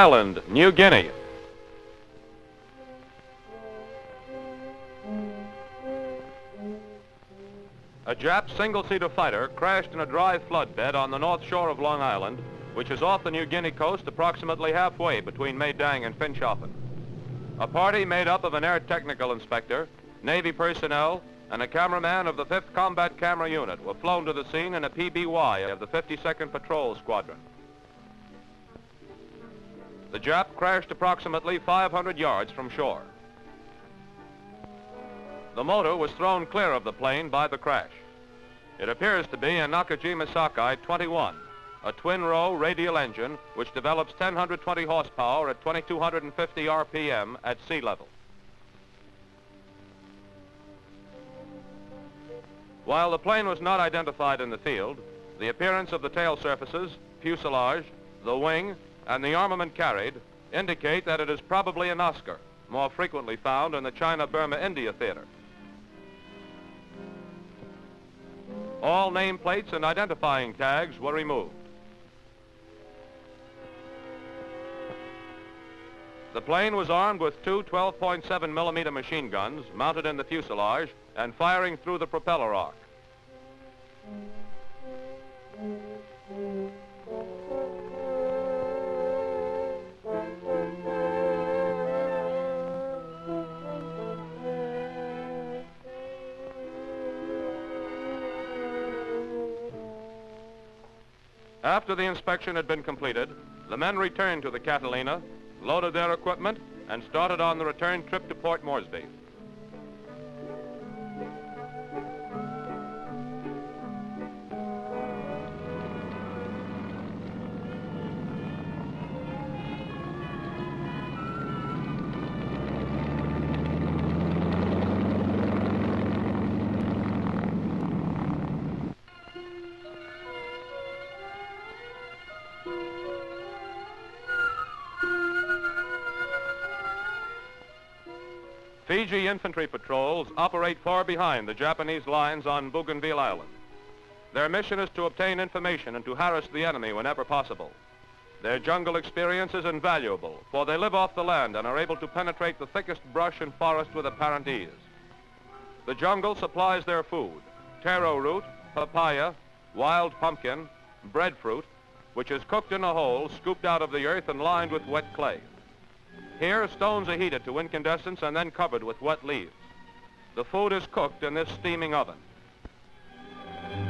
Island, New Guinea. A Jap single-seater fighter crashed in a dry flood bed on the north shore of Long Island, which is off the New Guinea coast approximately halfway between Mae Dang and Finschhafen. A party made up of an air technical inspector, Navy personnel, and a cameraman of the 5th Combat Camera Unit were flown to the scene in a PBY of the 52nd Patrol Squadron. The Jap crashed approximately 500 yards from shore. The motor was thrown clear of the plane by the crash. It appears to be a Nakajima Sakai 21, a twin-row radial engine which develops 1,020 horsepower at 2,250 RPM at sea level. While the plane was not identified in the field, the appearance of the tail surfaces, fuselage, the wing, and the armament carried indicate that it is probably an Oscar, more frequently found in the China-Burma-India theater. All nameplates and identifying tags were removed. The plane was armed with two 12.7 millimeter machine guns mounted in the fuselage and firing through the propeller arc. After the inspection had been completed, the men returned to the Catalina, loaded their equipment, and started on the return trip to Port Moresby. Fiji infantry patrols operate far behind the Japanese lines on Bougainville Island. Their mission is to obtain information and to harass the enemy whenever possible. Their jungle experience is invaluable, for they live off the land and are able to penetrate the thickest brush and forest with apparent ease. The jungle supplies their food: taro root, papaya, wild pumpkin, breadfruit, which is cooked in a hole scooped out of the earth and lined with wet clay. Here, stones are heated to incandescence and then covered with wet leaves. The food is cooked in this steaming oven.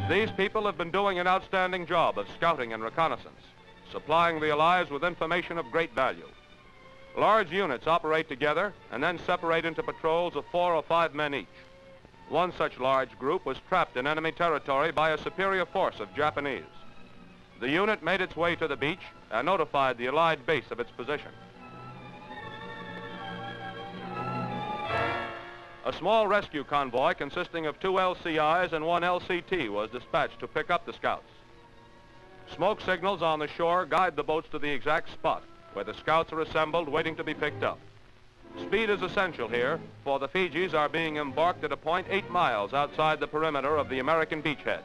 These people have been doing an outstanding job of scouting and reconnaissance, supplying the Allies with information of great value. Large units operate together and then separate into patrols of 4 or 5 men each. One such large group was trapped in enemy territory by a superior force of Japanese. The unit made its way to the beach and notified the Allied base of its position. A small rescue convoy consisting of 2 LCIs and 1 LCT was dispatched to pick up the scouts. Smoke signals on the shore guide the boats to the exact spot where the scouts are assembled waiting to be picked up. Speed is essential here, for the Fijis are being embarked at a point 8 miles outside the perimeter of the American beachhead.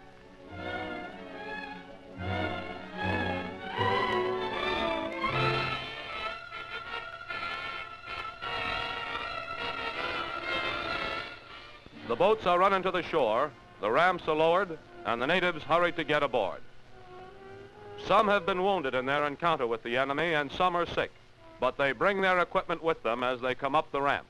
The boats are run into the shore, the ramps are lowered, and the natives hurry to get aboard. Some have been wounded in their encounter with the enemy, and some are sick, but they bring their equipment with them as they come up the ramp.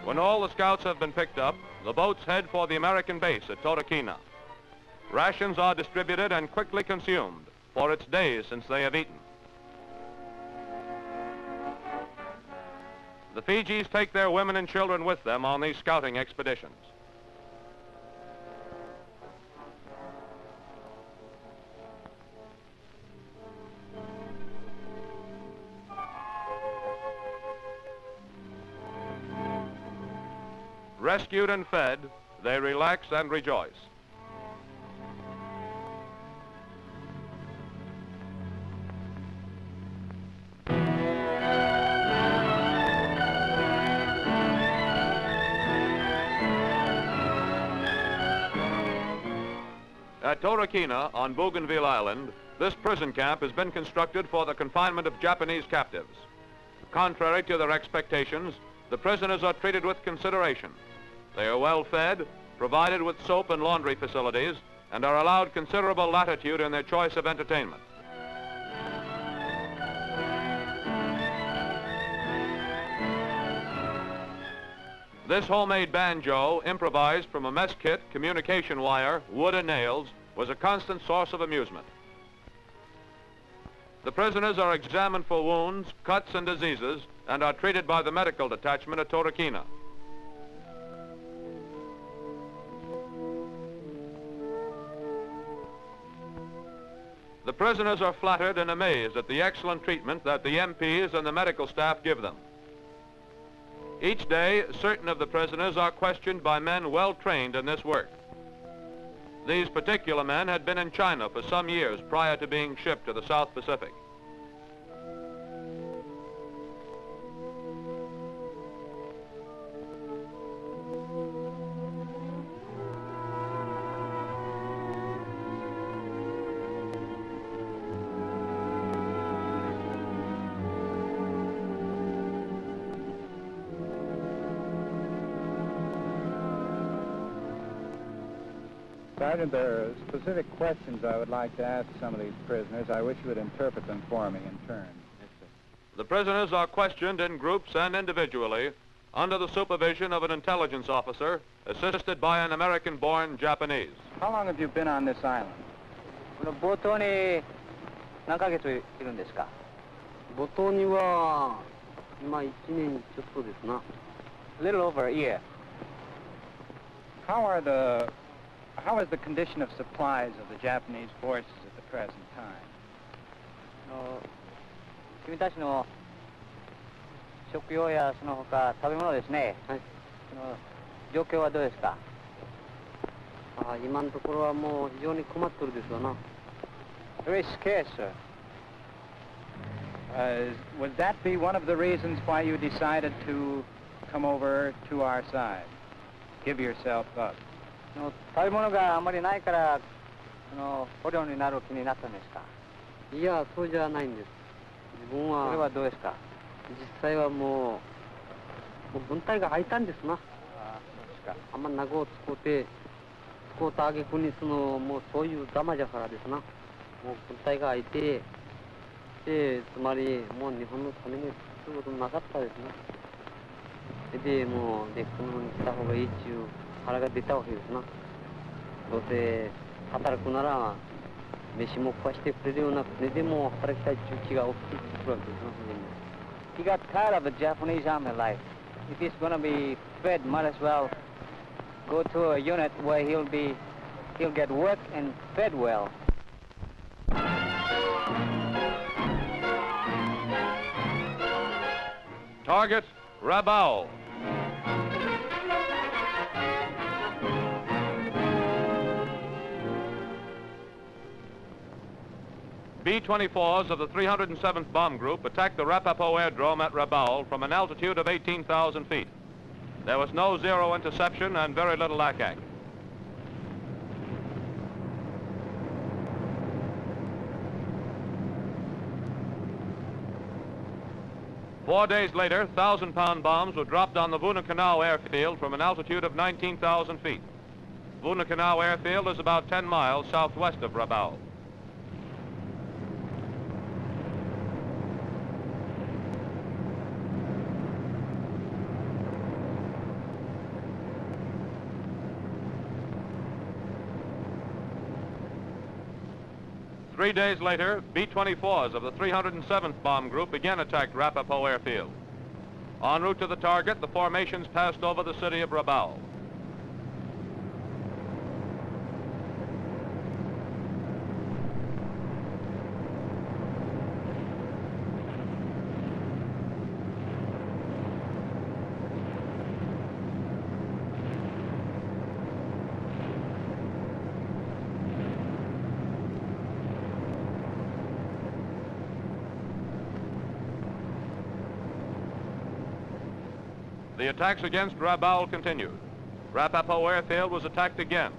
When all the scouts have been picked up, the boats head for the American base at Torquay. Rations are distributed and quickly consumed, for it's days since they have eaten. The Fijis take their women and children with them on these scouting expeditions. Rescued and fed, they relax and rejoice. At Corsica on Bougainville Island, this prison camp has been constructed for the confinement of Japanese captives. Contrary to their expectations, the prisoners are treated with consideration. They are well fed, provided with soap and laundry facilities, and are allowed considerable latitude in their choice of entertainment. This homemade banjo, improvised from a mess kit, communication wire, wood and nails, was a constant source of amusement. The prisoners are examined for wounds, cuts, and diseases, and are treated by the medical detachment at Corsica. The prisoners are flattered and amazed at the excellent treatment that the MPs and the medical staff give them. Each day, certain of the prisoners are questioned by men well trained in this work. These particular men had been in China for some years prior to being shipped to the South Pacific. Sergeant, there are specific questions I would like to ask some of these prisoners. I wish you would interpret them for me in turn. Yes, sir. The prisoners are questioned in groups and individually under the supervision of an intelligence officer assisted by an American-born Japanese. How long have you been on this island? 冒頭に何ヶ月いるんですか？冒頭には今1年ちょっとですな。A little over a year. How is the condition of supplies of the Japanese forces at the present time? 君たちの食用やその他食べ物ですね。はい。その状況はどうですか？今のところはもう非常に困ってるですわな。Very scarce, sir. Would that be one of the reasons why you decided to come over to our side? Give yourself up. 食べ物があまりないから捕虜になる気になったんですか？いや、そうじゃないんです。自分は。それはどうですか？実際はもう軍隊が空いたんですな。そうですか。あんま長を使うたあげくにもうそういうダマじゃからですな。もう軍隊が空いて、つまりもう日本のためにすることなかったですな。で、もうこのようにした方がいいっていう腹が出たわけですな。どうせ働くなら飯も食わしてくれるような国でも働きたいっていう気が大きくくるわけですな。He got tired of the Japanese army life. If he's going to be fed, might as well go to a unit where he'll get work and fed well. Target, Rabaul. B-24s of the 307th Bomb Group attacked the Rabaul airdrome at Rabaul from an altitude of 18,000 feet. There was no zero interception and very little ack-ack. Four days later, 1,000-pound bombs were dropped on the Vunakanau airfield from an altitude of 19,000 feet. Vunakanau airfield is about 10 miles southwest of Rabaul. Three days later, B-24s of the 307th Bomb Group again attacked Rabaul airfield. En route to the target, the formations passed over the city of Rabaul. The attacks against Rabaul continued. Rabaul airfield was attacked again.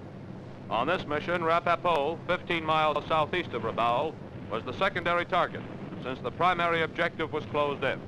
On this mission, Rabaul, 15 miles southeast of Rabaul, was the secondary target, since the primary objective was closed in.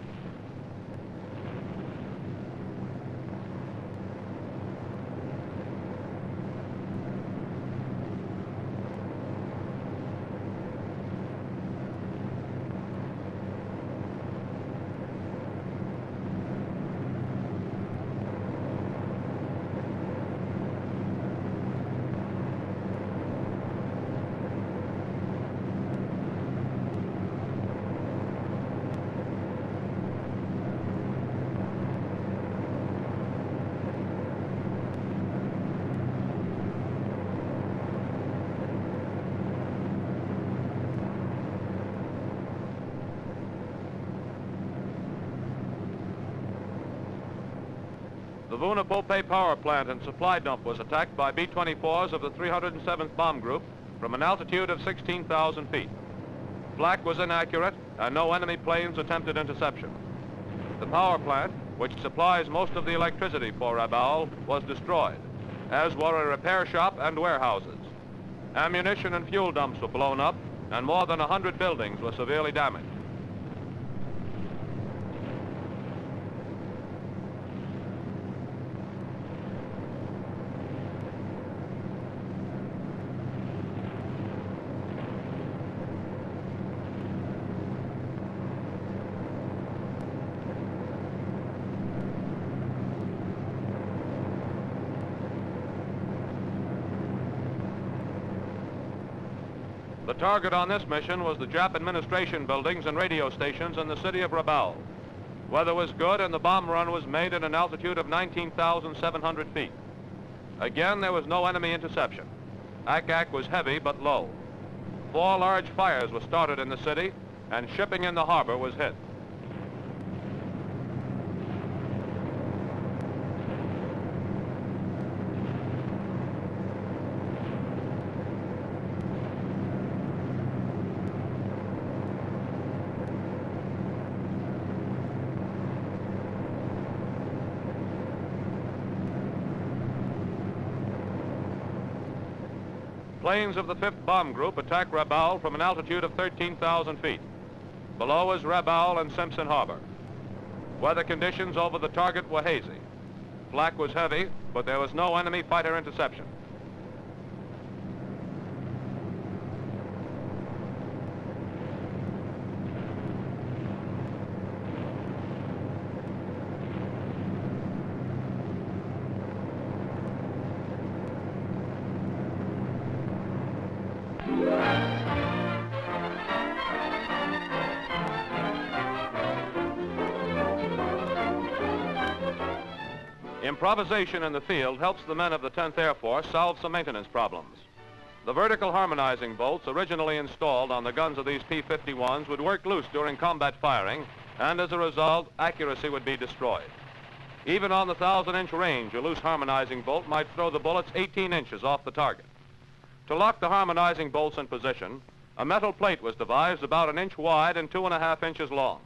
The Vunapope power plant and supply dump was attacked by B-24s of the 307th Bomb Group from an altitude of 16,000 feet. Flak was inaccurate and no enemy planes attempted interception. The power plant, which supplies most of the electricity for Rabaul, was destroyed, as were a repair shop and warehouses. Ammunition and fuel dumps were blown up, and more than 100 buildings were severely damaged. The target on this mission was the Jap administration buildings and radio stations in the city of Rabaul. Weather was good and the bomb run was made at an altitude of 19,700 feet. Again, there was no enemy interception. Ack was heavy but low. 4 large fires were started in the city and shipping in the harbor was hit. Planes of the 5th Bomb Group attacked Rabaul from an altitude of 13,000 feet. Below is Rabaul and Simpson Harbor. Weather conditions over the target were hazy. Flak was heavy, but there was no enemy fighter interception. Improvisation in the field helps the men of the 10th Air Force solve some maintenance problems. The vertical harmonizing bolts originally installed on the guns of these P-51s would work loose during combat firing, and as a result, accuracy would be destroyed. Even on the 1,000-inch range, a loose harmonizing bolt might throw the bullets 18 inches off the target. To lock the harmonizing bolts in position, a metal plate was devised about 1 inch wide and 2.5 inches long.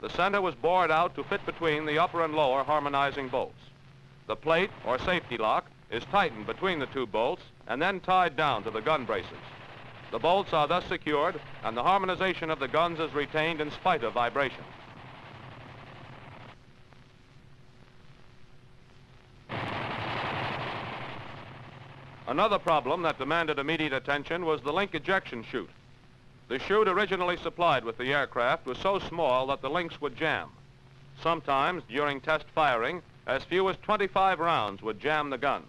The center was bored out to fit between the upper and lower harmonizing bolts. The plate, or safety lock, is tightened between the 2 bolts and then tied down to the gun braces. The bolts are thus secured, and the harmonization of the guns is retained in spite of vibration. Another problem that demanded immediate attention was the link ejection chute. The chute originally supplied with the aircraft was so small that the links would jam. Sometimes, during test firing, as few as 25 rounds would jam the guns.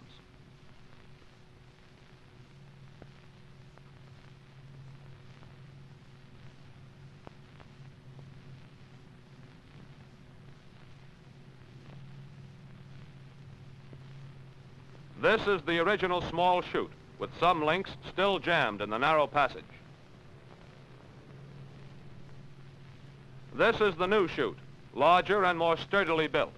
This is the original small chute, with some links still jammed in the narrow passage. This is the new chute, larger and more sturdily built.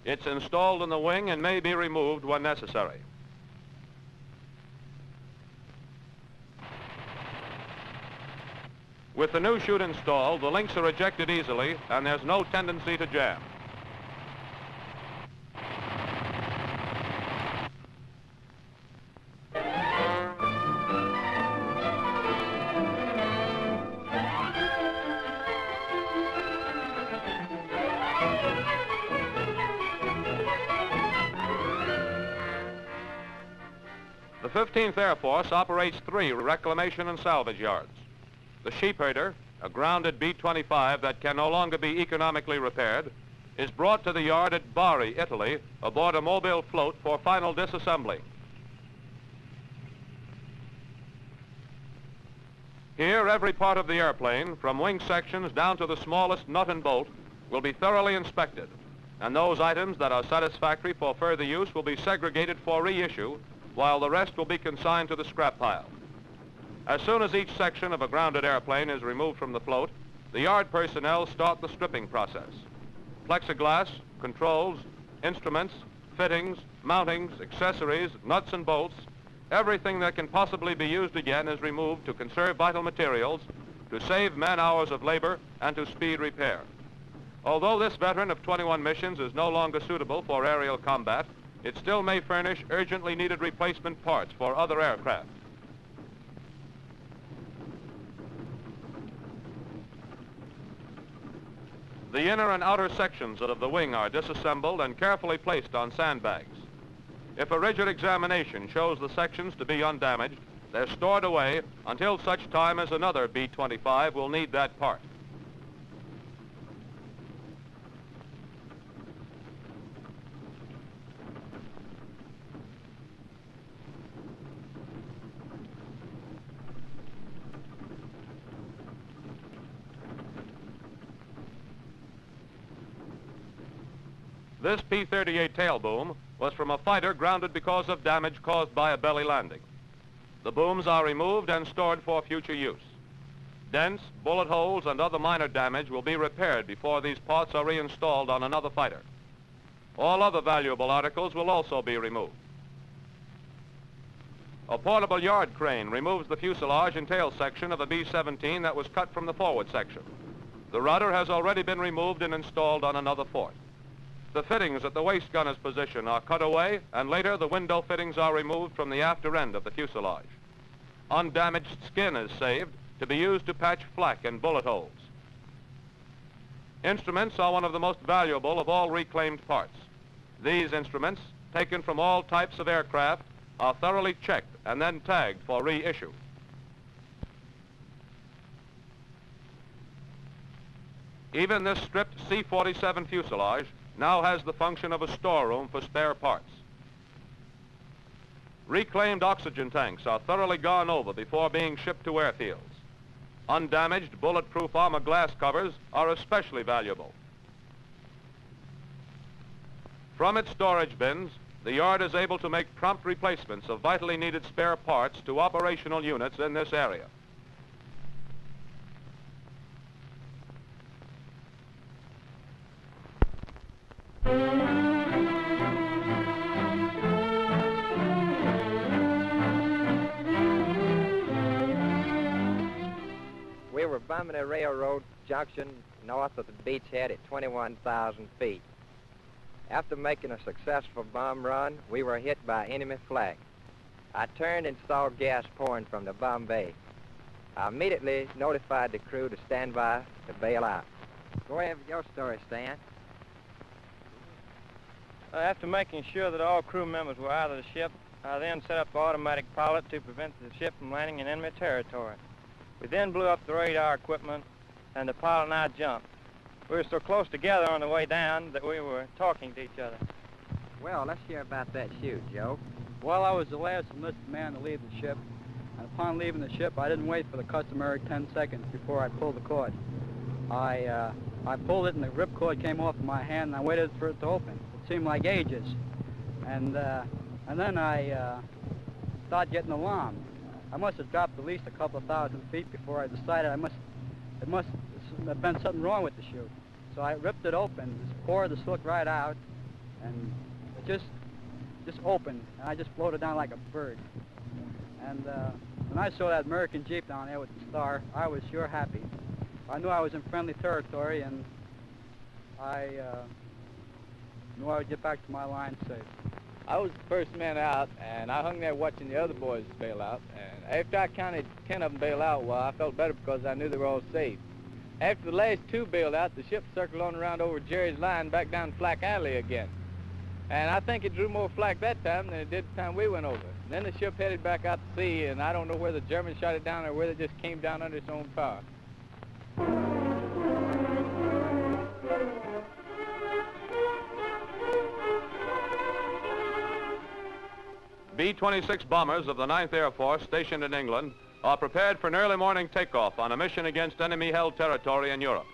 It's installed in the wing and may be removed when necessary. With the new chute installed, the links are ejected easily and there's no tendency to jam. The 15th Air Force operates 3 reclamation and salvage yards. The sheepherder, a grounded B-25 that can no longer be economically repaired, is brought to the yard at Bari, Italy, aboard a mobile float for final disassembly. Here, every part of the airplane, from wing sections down to the smallest nut and bolt, will be thoroughly inspected, and those items that are satisfactory for further use will be segregated for reissue, while the rest will be consigned to the scrap pile. As soon as each section of a grounded airplane is removed from the float, the yard personnel start the stripping process. Plexiglass, controls, instruments, fittings, mountings, accessories, nuts and bolts, everything that can possibly be used again is removed to conserve vital materials, to save man-hours of labor, and to speed repair. Although this veteran of 21 missions is no longer suitable for aerial combat, it still may furnish urgently needed replacement parts for other aircraft. The inner and outer sections of the wing are disassembled and carefully placed on sandbags. If a rigid examination shows the sections to be undamaged, they're stored away until such time as another B-25 will need that part. This P-38 tail boom was from a fighter grounded because of damage caused by a belly landing. The booms are removed and stored for future use. Dents, bullet holes, and other minor damage will be repaired before these parts are reinstalled on another fighter. All other valuable articles will also be removed. A portable yard crane removes the fuselage and tail section of a B-17 that was cut from the forward section. The rudder has already been removed and installed on another fort. The fittings at the waist gunner's position are cut away, and later the window fittings are removed from the after end of the fuselage. Undamaged skin is saved to be used to patch flak and bullet holes. Instruments are one of the most valuable of all reclaimed parts. These instruments, taken from all types of aircraft, are thoroughly checked and then tagged for reissue. Even this stripped C-47 fuselage now has the function of a storeroom for spare parts. Reclaimed oxygen tanks are thoroughly gone over before being shipped to airfields. Undamaged bulletproof armor glass covers are especially valuable. From its storage bins, the yard is able to make prompt replacements of vitally needed spare parts to operational units in this area. We were bombing a railroad junction north of the beachhead at 21,000 feet. After making a successful bomb run, we were hit by enemy flak. I turned and saw gas pouring from the bomb bay. I immediately notified the crew to stand by to bail out. Go ahead with your story, Stan. After making sure that all crew members were out of the ship, I then set up the automatic pilot to prevent the ship from landing in enemy territory. We then blew up the radar equipment, and the pilot and I jumped. We were so close together on the way down that we were talking to each other. Well, let's hear about that shoot, Joe. Well, I was the last enlisted man to leave the ship, and upon leaving the ship, I didn't wait for the customary 10 seconds before I pulled the cord. I pulled it, and the ripcord came off in my hand, and I waited for it to open. It seemed like ages, and then I started getting alarmed. I must have dropped at least a couple of thousand feet before I decided it must have been something wrong with the chute. So I ripped it open, just poured the slick right out, and it just opened, and I just floated down like a bird. And when I saw that American Jeep down there with the star, I was sure happy. I knew I was in friendly territory, and I knew I would get back to my line safe. I was the first man out, and I hung there watching the other boys bail out. And after I counted 10 of them bail out, well, I felt better because I knew they were all safe. After the last 2 bailed out, the ship circled on around over Jerry's line back down Flak Alley again. And I think it drew more flak that time than it did the time we went over. And then the ship headed back out to sea, and I don't know whether the Germans shot it down or whether it just came down under its own power. B-26 bombers of the 9th Air Force stationed in England are prepared for an early morning takeoff on a mission against enemy-held territory in Europe.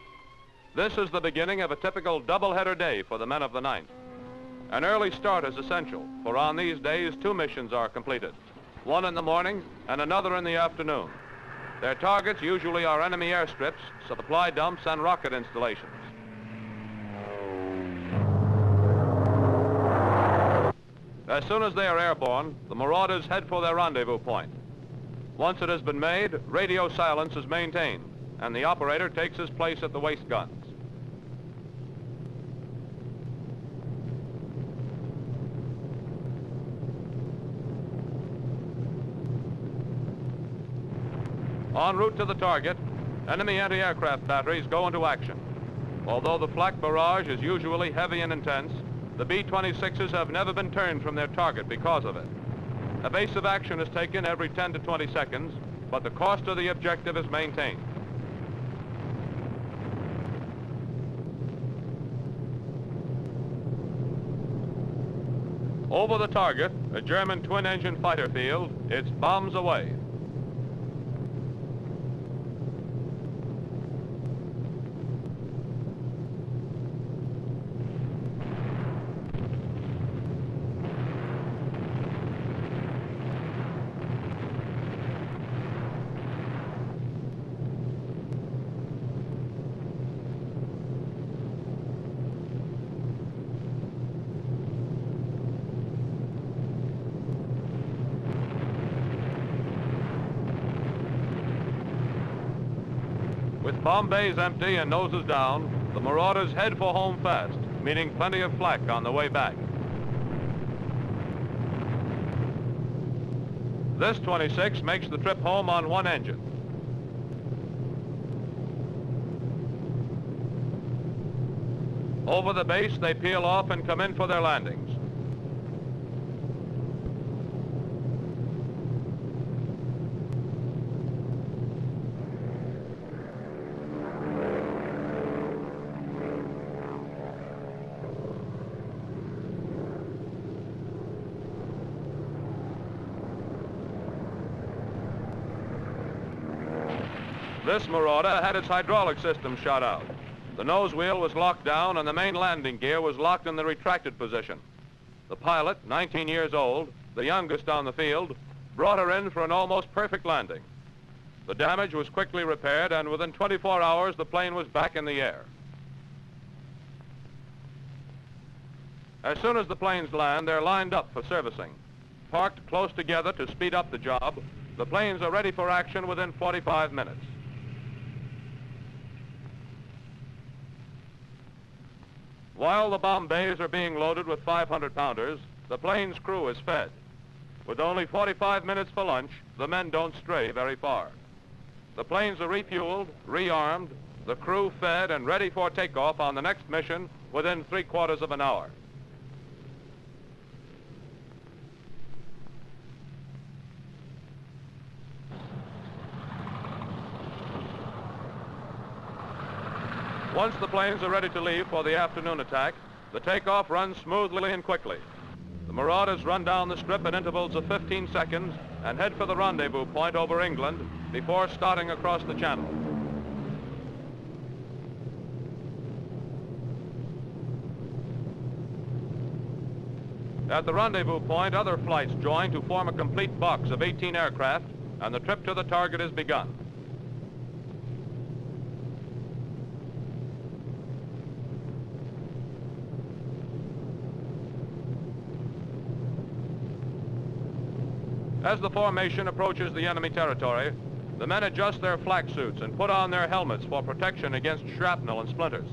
This is the beginning of a typical double-header day for the men of the 9th. An early start is essential, for on these days 2 missions are completed, one in the morning and another in the afternoon. Their targets usually are enemy airstrips, supply dumps, and rocket installations. As soon as they are airborne, the Marauders head for their rendezvous point. Once it has been made, radio silence is maintained, and the operator takes his place at the waist guns. En route to the target, enemy anti-aircraft batteries go into action. Although the flak barrage is usually heavy and intense, the B-26s have never been turned from their target because of it. Evasive action is taken every 10 to 20 seconds, but the cost of the objective is maintained. Over the target, a German twin-engine fighter field, it's bombs away. With bomb bays empty and noses down, the Marauders head for home fast, meaning plenty of flak on the way back. This 26 makes the trip home on 1 engine. Over the base, they peel off and come in for their landings. This Marauder had its hydraulic system shot out. The nose wheel was locked down and the main landing gear was locked in the retracted position. The pilot, 19 years old, the youngest on the field, brought her in for an almost perfect landing. The damage was quickly repaired, and within 24 hours the plane was back in the air. As soon as the planes land, they're lined up for servicing. Parked close together to speed up the job, the planes are ready for action within 45 minutes. While the bomb bays are being loaded with 500-pounders, the plane's crew is fed. With only 45 minutes for lunch, the men don't stray very far. The planes are refueled, rearmed, the crew fed and ready for takeoff on the next mission within 3/4 of an hour. Once the planes are ready to leave for the afternoon attack, the takeoff runs smoothly and quickly. The Marauders run down the strip at intervals of 15 seconds and head for the rendezvous point over England before starting across the channel. At the rendezvous point, other flights join to form a complete box of 18 aircraft, and the trip to the target is begun. As the formation approaches the enemy territory, the men adjust their flak suits and put on their helmets for protection against shrapnel and splinters.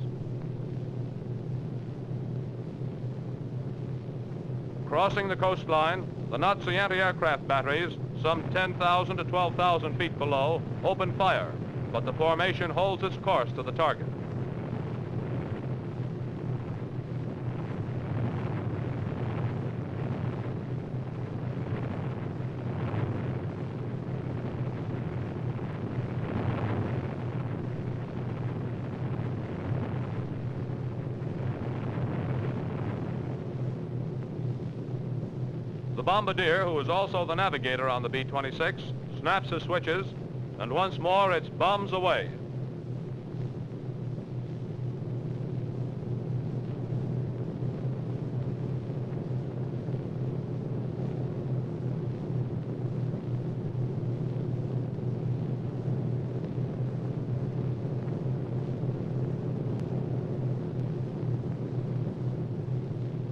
Crossing the coastline, the Nazi anti-aircraft batteries, some 10,000 to 12,000 feet below, open fire, but the formation holds its course to the target. The bombardier, who is also the navigator on the B-26, snaps his switches, and once more it's bombs away.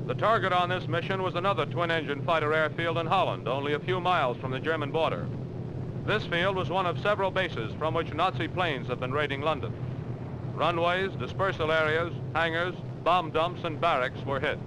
The target on this mission was another twin-engine fighter airfield in Holland, only a few miles from the German border. This field was one of several bases from which Nazi planes have been raiding London. Runways, dispersal areas, hangars, bomb dumps, and barracks were hit.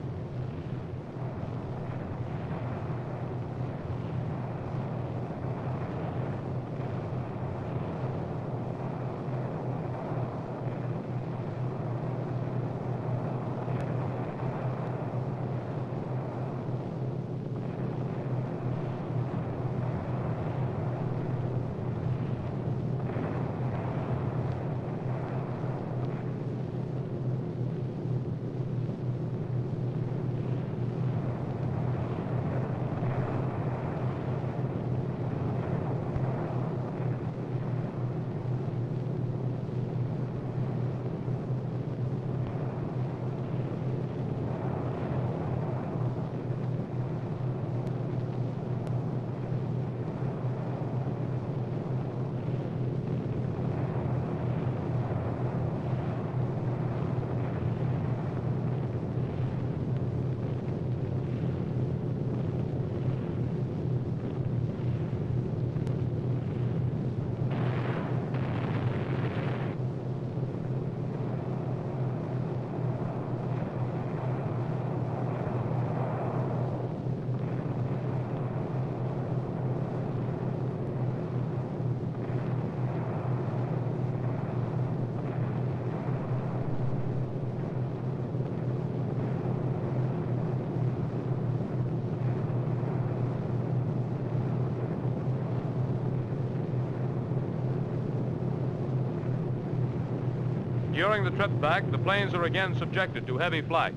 During the trip back, the planes are again subjected to heavy flak.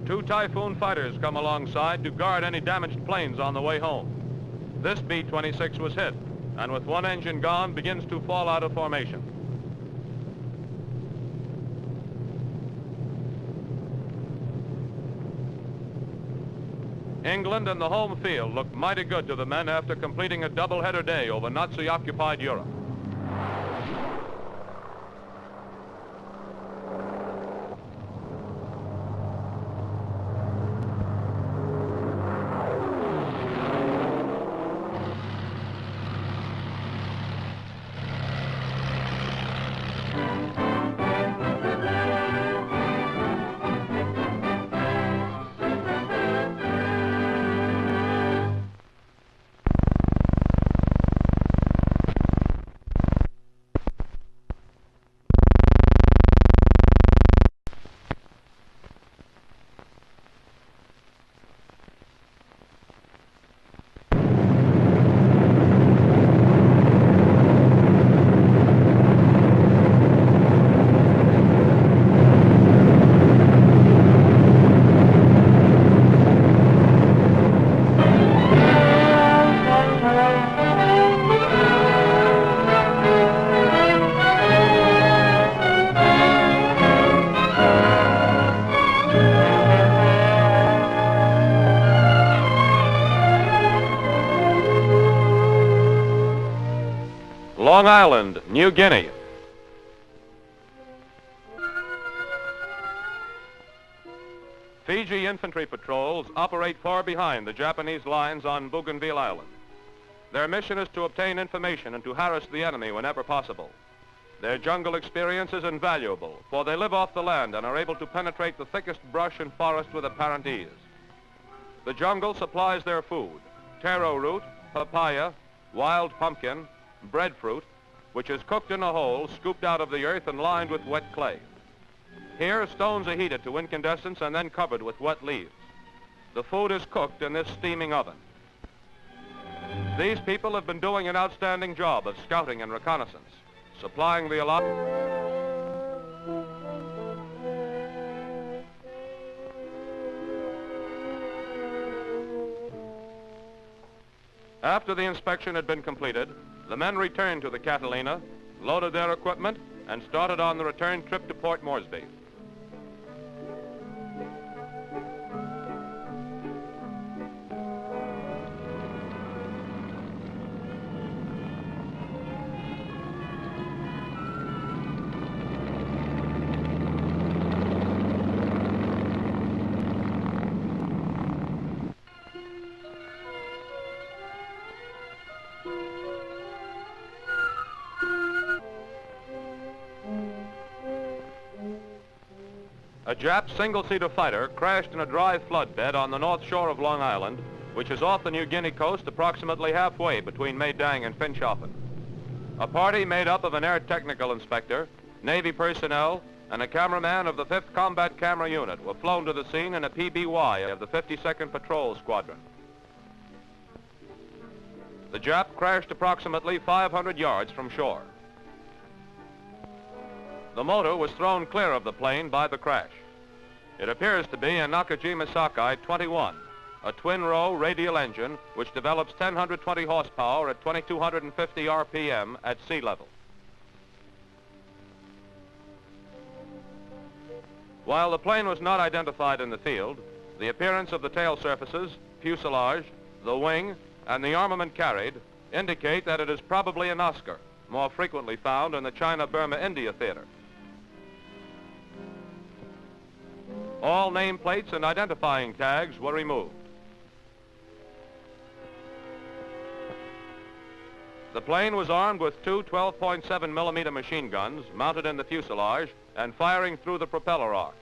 Two Typhoon fighters come alongside to guard any damaged planes on the way home. This B-26 was hit, and with one engine gone, begins to fall out of formation. England and the home field looked mighty good to the men after completing a double-header day over Nazi-occupied Europe. Long Island, New Guinea. Fiji infantry patrols operate far behind the Japanese lines on Bougainville Island. Their mission is to obtain information and to harass the enemy whenever possible. Their jungle experience is invaluable, for they live off the land and are able to penetrate the thickest brush and forest with apparent ease. The jungle supplies their food: taro root, papaya, wild pumpkin, breadfruit, which is cooked in a hole, scooped out of the earth and lined with wet clay. Here, stones are heated to incandescence and then covered with wet leaves. The food is cooked in this steaming oven. These people have been doing an outstanding job of scouting and reconnaissance, supplying the allotment. After the inspection had been completed, the men returned to the Catalina, loaded their equipment, and started on the return trip to Port Moresby. A Jap single-seater fighter crashed in a dry flood bed on the north shore of Long Island, which is off the New Guinea coast approximately halfway between Maydang and Finschhafen. A party made up of an air technical inspector, Navy personnel, and a cameraman of the 5th Combat Camera Unit were flown to the scene in a PBY of the 52nd Patrol Squadron. The Jap crashed approximately 500 yards from shore. The motor was thrown clear of the plane by the crash. It appears to be a Nakajima Sakai 21, a twin-row radial engine which develops 1,020 horsepower at 2,250 RPM at sea level. While the plane was not identified in the field, the appearance of the tail surfaces, fuselage, the wing, and the armament carried indicate that it is probably an Oscar, more frequently found in the China-Burma-India theater. All nameplates and identifying tags were removed. The plane was armed with two 12.7 millimeter machine guns mounted in the fuselage and firing through the propeller arc.